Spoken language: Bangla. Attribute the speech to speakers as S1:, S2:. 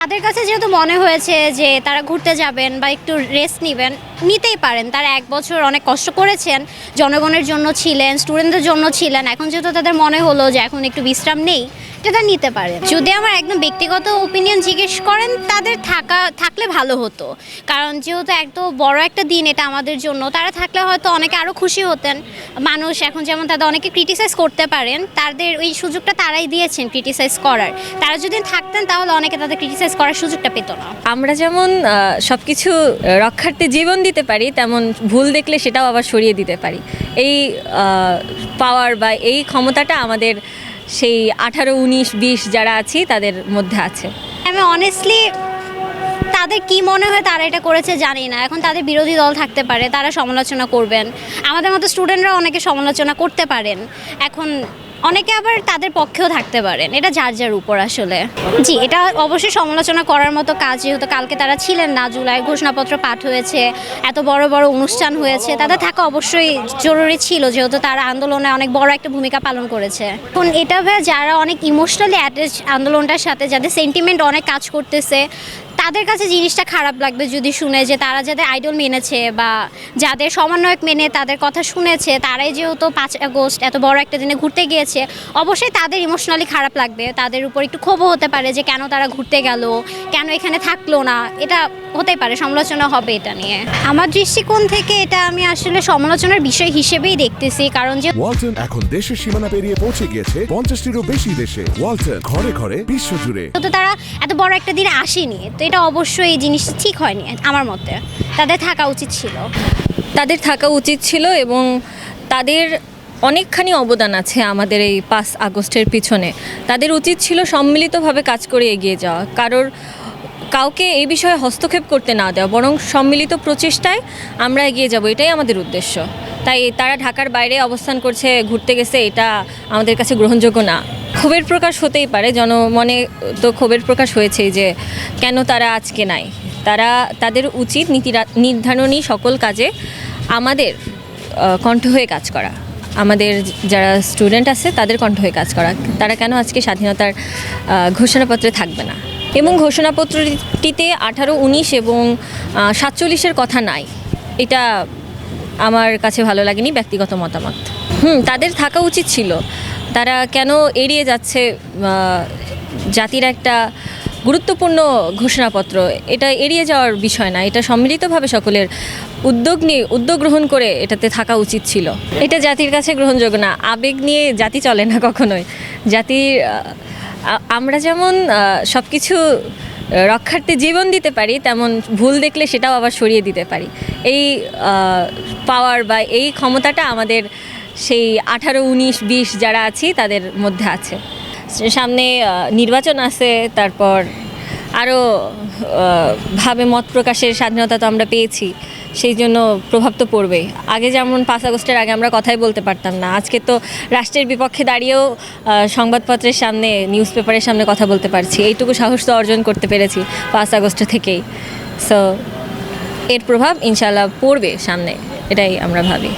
S1: তাদের কাছে যেহেতু মনে হয়েছে যে তারা ঘুরতে যাবেন বা একটু রেস্ট নিবেন, নিতেই পারেন। তারা ১ বছর অনেক কষ্ট করেছেন, জনগণের জন্য ছিলেন, স্টুডেন্টদের জন্য ছিলেন। এখন যেহেতু তাদের মনে হলো যে এখন একটু বিশ্রাম নেই, এটা তারা নিতে পারেন। যদি আমার একদম ব্যক্তিগত ওপিনিয়ন জিজ্ঞেস করেন, তাদের থাকলে ভালো হতো। কারণ যেহেতু এত বড় একটা দিন এটা আমাদের জন্য, তারা থাকলে হয়তো অনেকে আরও খুশি হতেন। মানুষ এখন যেমন তাদের অনেকে ক্রিটিসাইজ করতে পারেন, তাদের ওই সুযোগটা তারাই দিয়েছেন ক্রিটিসাইজ করার। তারা যদি থাকতেন তাহলে অনেকে তাদের ক্রিটিসাইজ করার সুযোগটা পেত না।
S2: আমরা যেমন সব কিছু রক্ষার্থে জীবন দিতে পারি, তেমন ভুল দেখলে সেটাও আবার সরিয়ে দিতে পারি। এই পাওয়ার বা এই ক্ষমতাটা আমাদের সেই 18, 19, 20 যারা আছি তাদের মধ্যে আছে।
S1: আমি অনেস্টলি তাদের কি মনে হয় তারা এটা করেছে জানি না। এখন তাদের বিরোধী দল থাকতে পারে, তারা সমালোচনা করবেন। আমাদের মতো স্টুডেন্টরা অনেকে সমালোচনা করতে পারেন। এখন অনেকে আবার তাদের পক্ষেও থাকতে পারেন, এটা যার যার উপর আসলে। জি, এটা অবশ্যই সমালোচনা করার মতো কাজ। যেহেতু কালকে তারা ছিলেন না, জুলাই ঘোষণাপত্র পাঠ হয়েছে, এত বড় বড় অনুষ্ঠান হয়েছে, তাদের থাকা অবশ্যই জরুরি ছিল, যেহেতু তারা আন্দোলনে অনেক বড় একটা ভূমিকা পালন করেছে। এখন এটা যারা অনেক ইমোশনালি অ্যাটাচ আন্দোলনটার সাথে, যাদের সেন্টিমেন্ট অনেক কাজ করতেছে, তাদের কাছে জিনিসটা খারাপ লাগবে যদি শুনে যে তারা যাদের আইডল মেনেছে বা যাদের সমন্বয়ক মেনে তাদের কথা শুনেছে, তারাই যেহেতু 5 আগস্ট এত বড় একটা দিনে ঘুরতে গিয়েছে, অবশ্যই তাদের ইমোশনালি খারাপ লাগবে। তাদের উপর একটু ক্ষোভও হতে পারে যে কেন তারা ঘুরতে গেল, কেন এখানে থাকলো না। এটা হতেই পারে, সমালোচনা হবে এটা নিয়ে। আমার দৃষ্টিকোণ থেকে এটা আমি আসলে সমালোচনার বিষয় হিসেবেই দেখতেছি। কারণ যে
S3: ওয়ালটন এখন দেশের সীমানা পেরিয়ে পৌঁছে গিয়েছে 50টিরও বেশি দেশে। ওয়ালটন, ঘরে ঘরে বিশ্বজুড়ে।
S1: তো তারা এত বড় একটা দিনে আসেনি, তো এটা অবশ্যই এই জিনিসটা ঠিক হয়নি আমার মতে। তাদের থাকা উচিত ছিল।
S2: তাদের থাকা উচিত ছিল এবং তাদের অনেকখানি অবদান আছে আমাদের এই 5 আগস্টের পিছনে। তাদের উচিত ছিল সম্মিলিতভাবে কাজ করে এগিয়ে যাওয়া, কাউকে এই বিষয়ে হস্তক্ষেপ করতে না দেওয়া, বরং সম্মিলিত প্রচেষ্টায় আমরা এগিয়ে যাব, এটাই আমাদের উদ্দেশ্য। তাই তারা ঢাকার বাইরে অবস্থান করছে, ঘুরতে গেছে, এটা আমাদের কাছে গ্রহণযোগ্য না। ক্ষোভের প্রকাশ হতেই পারে, জনমনে তো ক্ষোভের প্রকাশ হয়েছেই যে কেন তারা আজকে নাই। তাদের উচিত নীতি নির্ধারণী সকল কাজে আমাদের কণ্ঠ হয়ে কাজ করা, আমাদের যারা স্টুডেন্ট আছে তাদের কণ্ঠ হয়ে কাজ করা। তারা কেন আজকে স্বাধীনতার ঘোষণাপত্রে থাকবে না? এবং ঘোষণাপত্রটিতে 18, 19 এবং 47-এর কথা নাই, এটা আমার কাছে ভালো লাগেনি, ব্যক্তিগত মতামত। তাদের থাকা উচিত ছিল। তারা কেন এড়িয়ে যাচ্ছে জাতির একটা গুরুত্বপূর্ণ ঘোষণাপত্র? এটা এড়িয়ে যাওয়ার বিষয় না, এটা সম্মিলিতভাবে সকলের উদ্যোগ গ্রহণ করে এটাতে থাকা উচিত ছিল। এটা জাতির কাছে গ্রহণযোগ্য না। আবেগ নিয়ে জাতি চলে না কখনোই। আমরা যেমন সব কিছু রক্ষার্থে জীবন দিতে পারি, তেমন ভুল দেখলে সেটাও আবার সরিয়ে দিতে পারি। এই পাওয়ার বা এই ক্ষমতাটা আমাদের সেই 18, 19, 20 যারা আছি তাদের মধ্যে আছে। সামনে নির্বাচন আছে, তারপর আরও ভাবে মত প্রকাশের স্বাধীনতা তো আমরা পেয়েছি, সেই জন্য প্রভাব তো পড়বেই। আগে যেমন 5 আগস্টের আগে আমরা কথাই বলতে পারতাম না, আজকে তো রাষ্ট্রের বিপক্ষে দাঁড়িয়েও সংবাদপত্রের সামনে, নিউজ পেপারের সামনে কথা বলতে পারছি। এইটুকু সাহস তো অর্জন করতে পেরেছি 5 আগস্ট থেকেই। সো এর প্রভাব ইনশাআল্লাহ পড়বে সামনে, এটাই আমরা ভাবি।